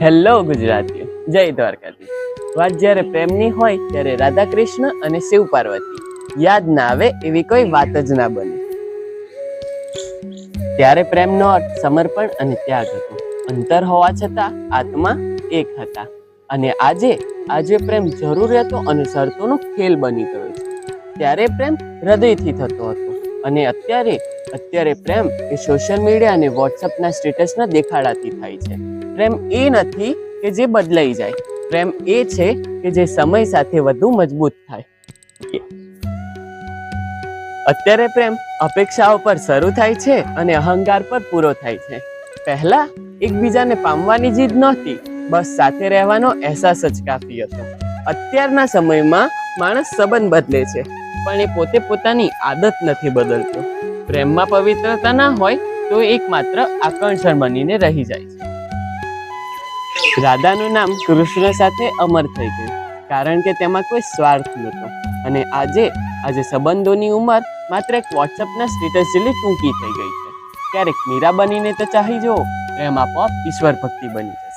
Hello ગુજરાતીઓ, જય દ્વારકાધીશ. વાત જ્યારે પ્રેમની હોય ત્યારે રાધા કૃષ્ણ અને શિવ પાર્વતી યાદ ના આવે એવી કોઈ વાત જ ના બને. ત્યારે પ્રેમનો અર્થ સમર્પણ અને ત્યાગ હતો. અંતર હોવા છતાં આત્મા એક હતા. અને આજે પ્રેમ જરૂરિયાતો અને શરતોનો ખેલ બની ગયો છે. ત્યારે પ્રેમ હૃદયથી થતો હતો અને અત્યારે પ્રેમ એ સોશિયલ મીડિયા અને વોટ્સઅપના સ્ટેટસના દેખાડાથી થાય છે. પ્રેમ એ નથી કે જે બદલાઈ જાય, પ્રેમ એ છે કે જે સમય સાથે વધુ મજબૂત થાય. અત્યારે પ્રેમ અપેક્ષાઓ પર શરૂ થાય છે અને અહંકાર પર પૂરો થાય છે. પહેલા એકબીજાને પામવાની જીદ નહોતી, બસ સાથે રહેવાનો અહેસાસ જ કાફી હતો. અત્યારના સમયમાં માણસ સંબંધ બદલે છે, પણ એ પોતે પોતાની આદત નથી બદલતો. પ્રેમમાં પવિત્રતા ના હોય તો એકમાત્ર આકર્ષણ બનીને રહી જાય છે. રાધાનું નામ કૃષ્ણ સાથે અમર થઈ ગયું, કારણ કે તેમાં કોઈ સ્વાર્થ નહોતો. અને આજે સંબંધોની ઉંમર માત્ર એક વોટ્સઅપના સ્ટેટસ જેટલી ટૂંકી થઈ ગઈ છે. ક્યારેક મીરા બનીને તો ચાહી જુઓ, પ્રેમ આપોઆપ ઈશ્વર ભક્તિ બની જાય.